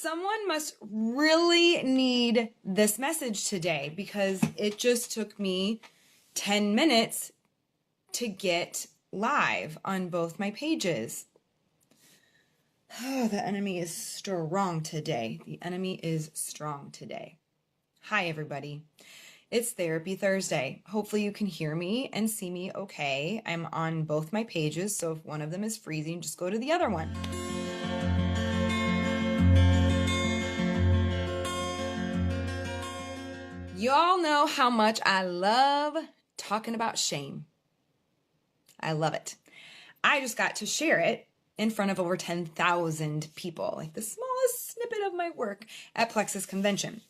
Someone must really need this message today because it just took me 10 minutes to get live on both my pages. Oh, the enemy is strong today. The enemy is strong today. Hi, everybody. It's Therapy Thursday. Hopefully you can hear me and see me okay. I'm on both my pages, so if one of them is freezing, just go to the other one. You all know how much I love talking about shame. I love it. I just got to share it in front of over 10,000 people, like the smallest snippet of my work at Plexus Convention.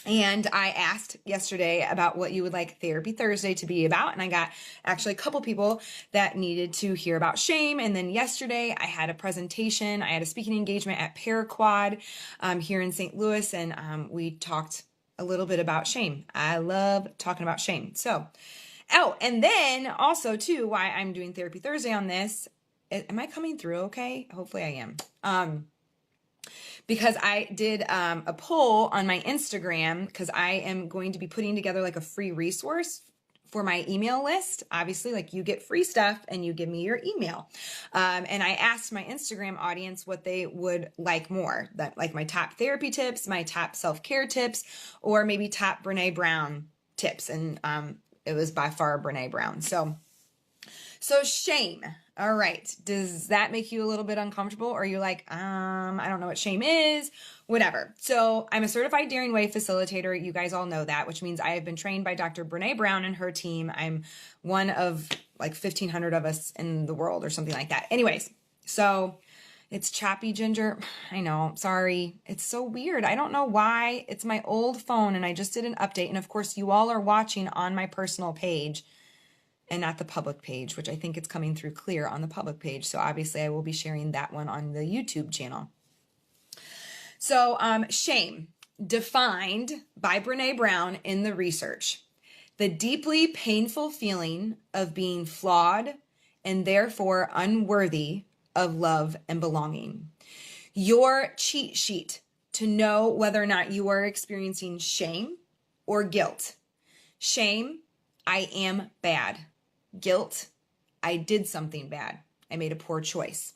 And I asked yesterday about what you would like Therapy Thursday to be about. And I got actually a couple people that needed to hear about shame. And then yesterday I had a presentation. I had a speaking engagement at Paraquad here in St. Louis. And we talked a little bit about shame. I love talking about shame. So, and then also too, why I'm doing Therapy Thursday on this. Am I coming through okay? Hopefully I am. Because I did a poll on my Instagram because I am going to be putting together like a free resource for my email list. Obviously, like you get free stuff and you give me your email. And I asked my Instagram audience what they would like more, that like my top therapy tips, my top self-care tips, or maybe top Brené Brown tips. And it was by far Brené Brown. So shame. All right. Does that make you a little bit uncomfortable? Or are you like, I don't know what shame is, whatever. So I'm a Certified Daring Way Facilitator. You guys all know that, which means I have been trained by Dr. Brené Brown and her team. I'm one of like 1,500 of us in the world or something like that. Anyways, so it's choppy, Ginger. I know. Sorry. It's so weird. I don't know why. It's my old phone and I just did an update. And of course, you all are watching on my personal page and not the public page, which I think it's coming through clear on the public page. So obviously I will be sharing that one on the YouTube channel. So shame, defined by Brené Brown in the research, the deeply painful feeling of being flawed and therefore unworthy of love and belonging. Your cheat sheet to know whether or not you are experiencing shame or guilt. Shame, I am bad. Guilt, I did something bad. I made a poor choice.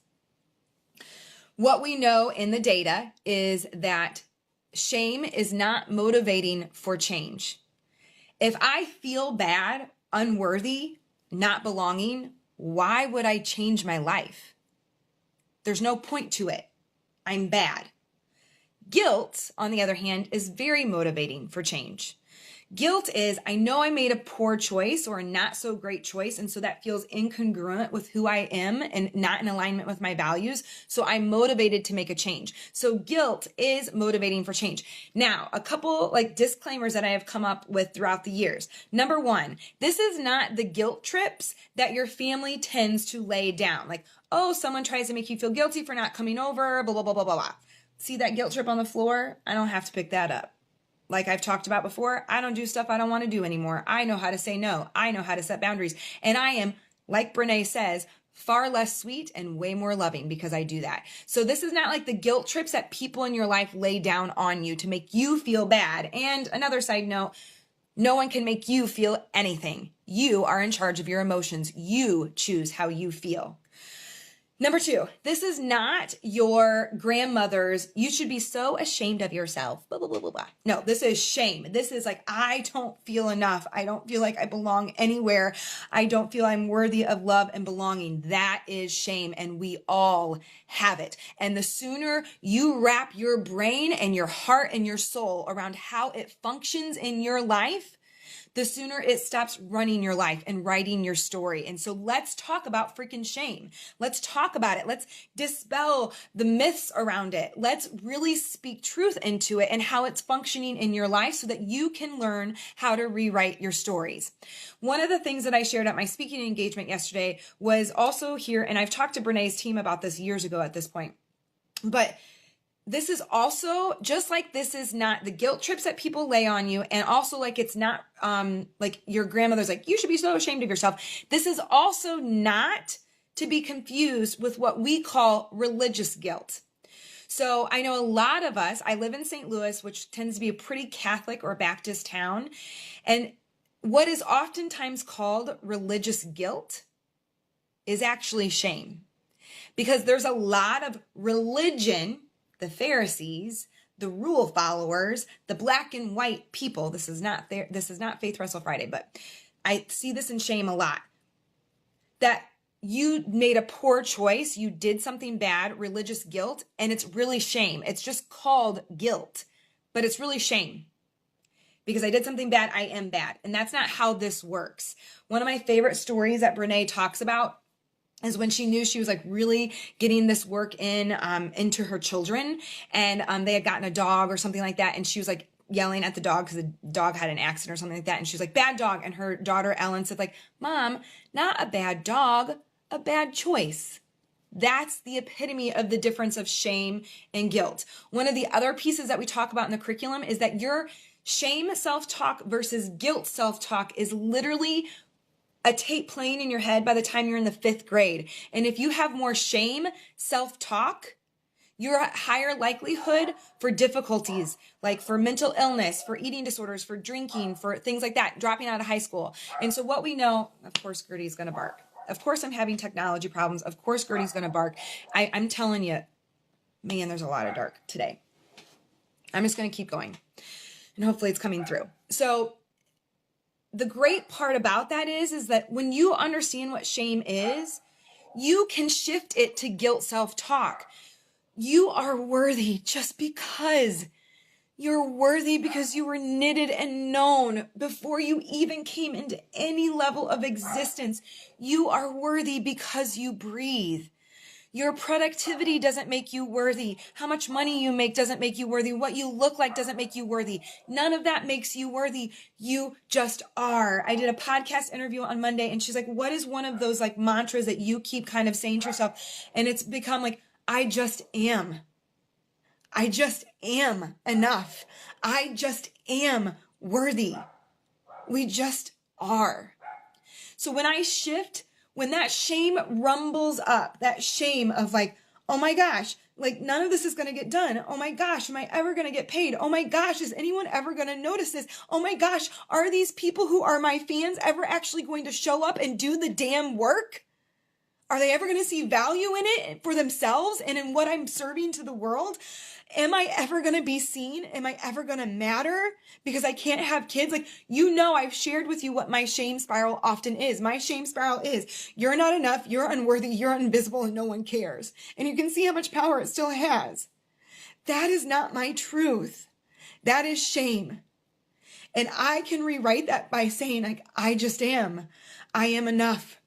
What we know in the data is that shame is not motivating for change. If I feel bad, unworthy, not belonging, why would I change my life? There's no point to it. I'm bad. Guilt, on the other hand, is very motivating for change. Guilt is, I know I made a poor choice or a not so great choice, and so that feels incongruent with who I am and not in alignment with my values, so I'm motivated to make a change. So guilt is motivating for change. Now, a couple like disclaimers that I have come up with throughout the years. Number one, this is not the guilt trips that your family tends to lay down. Like, oh, someone tries to make you feel guilty for not coming over, blah, blah, blah, blah, blah, blah. See that guilt trip on the floor? I don't have to pick that up. Like I've talked about before, I don't do stuff I don't want to do anymore. I know how to say no. I know how to set boundaries. And I am, like Brené says, far less sweet and way more loving because I do that. So this is not like the guilt trips that people in your life lay down on you to make you feel bad. And another side note, no one can make you feel anything. You are in charge of your emotions. You choose how you feel. Number two, this is not your grandmother's, you should be so ashamed of yourself, blah, blah, blah, blah, blah. No, this is shame. This is like, I don't feel enough. I don't feel like I belong anywhere. I don't feel I'm worthy of love and belonging. That is shame, and we all have it. And the sooner you wrap your brain and your heart and your soul around how it functions in your life, the sooner it stops running your life and writing your story. And so let's talk about freaking shame. Let's talk about it. Let's dispel the myths around it. Let's really speak truth into it and how it's functioning in your life so that you can learn how to rewrite your stories. One of the things that I shared at my speaking engagement yesterday was also here, and I've talked to Brené's team about this years ago at this point, but this is also just like this is not the guilt trips that people lay on you. And also like, it's not like your grandmother's like, you should be so ashamed of yourself. This is also not to be confused with what we call religious guilt. So I know a lot of us, I live in St. Louis, which tends to be a pretty Catholic or Baptist town. And what is oftentimes called religious guilt is actually shame. Because there's a lot of religion, the Pharisees, the rule followers, the black and white people. This is not Faith Wrestle Friday, but I see this in shame a lot. That you made a poor choice, you did something bad, religious guilt, and it's really shame. It's just called guilt, but it's really shame. Because I did something bad, I am bad. And that's not how this works. One of my favorite stories that Brené talks about is when she knew she was like really getting this work into her children, and they had gotten a dog or something like that, and she was like yelling at the dog because the dog had an accident or something like that, and she was like, bad dog. And her daughter Ellen said like, Mom, not a bad dog, a bad choice. That's the epitome of the difference of shame and guilt. One of the other pieces that we talk about in the curriculum is that your shame self-talk versus guilt self-talk is literally a tape playing in your head by the time you're in the 5th grade. And if you have more shame self-talk, you're at higher likelihood for difficulties, like for mental illness, for eating disorders, for drinking, for things like that, dropping out of high school. And so what we know, of course, Gertie's going to bark. Of course, I'm having technology problems. Of course, Gertie's going to bark. I'm telling you, man, there's a lot of dark today. I'm just going to keep going. And hopefully it's coming through. So the great part about that is that when you understand what shame is, you can shift it to guilt self-talk. You are worthy just because. You're worthy because you were knitted and known before you even came into any level of existence. You are worthy because you breathe. Your productivity doesn't make you worthy. How much money you make doesn't make you worthy. What you look like doesn't make you worthy. None of that makes you worthy. You just are. I did a podcast interview on Monday, and she's like, what is one of those like mantras that you keep kind of saying to yourself? And it's become like, I just am. I just am enough. I just am worthy. We just are. So when I shift, when that shame rumbles up, that shame of like, oh my gosh, like none of this is going to get done. Oh my gosh, am I ever going to get paid? Oh my gosh, is anyone ever going to notice this? Oh my gosh, are these people who are my fans ever actually going to show up and do the damn work? Are they ever going to see value in it for themselves and in what I'm serving to the world? Am I ever going to be seen? Am I ever going to matter because I can't have kids? Like, you know, I've shared with you what my shame spiral often is. My shame spiral is you're not enough, you're unworthy, you're invisible, and no one cares. And you can see how much power it still has. That is not my truth. That is shame. And I can rewrite that by saying, like, I just am. I am enough.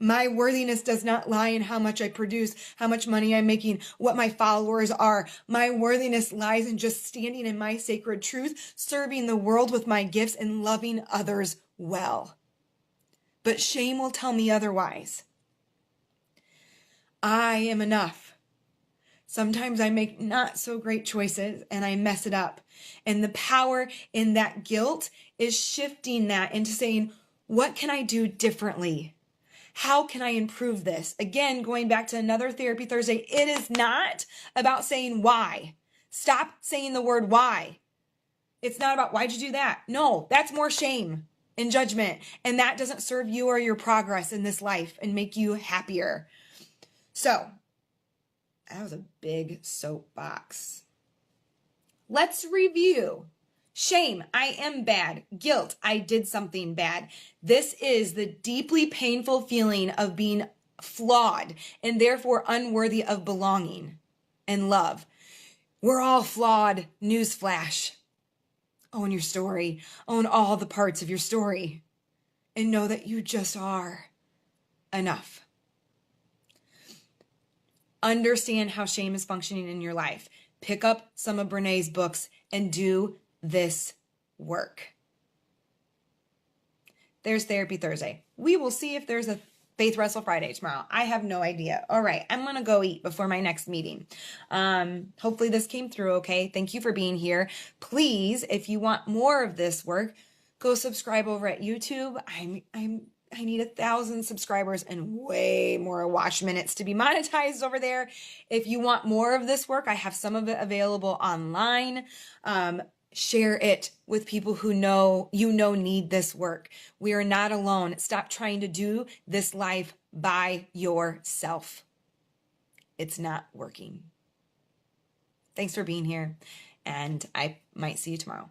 My worthiness does not lie in how much I produce, how much money I'm making, what my followers are. My worthiness lies in just standing in my sacred truth, serving the world with my gifts, and loving others well. But shame will tell me otherwise. I am enough. Sometimes I make not so great choices and I mess it up. And the power in that guilt is shifting that into saying, what can I do differently? How can I improve this? Again, going back to another Therapy Thursday, it is not about saying why. Stop saying the word why. It's not about why'd you do that? No, that's more shame and judgment. And that doesn't serve you or your progress in this life and make you happier. So, that was a big soapbox. Let's review. Shame, I am bad. Guilt, I did something bad. This is the deeply painful feeling of being flawed and therefore unworthy of belonging and love. We're all flawed. Newsflash. Own your story. Own all the parts of your story. And know that you just are enough. Understand how shame is functioning in your life. Pick up some of Brené's books and do this work. There's Therapy Thursday. We will see if there's a Faith Wrestle Friday tomorrow. I have no idea. All right, I'm going to go eat before my next meeting. Hopefully this came through okay. Thank you for being here. Please, if you want more of this work, go subscribe over at YouTube. I'm I need 1,000 subscribers and way more watch minutes to be monetized over there. If you want more of this work, I have some of it available online. Share it with people who need this work. We are not alone. Stop trying to do this life by yourself. It's not working. Thanks for being here, and I might see you tomorrow.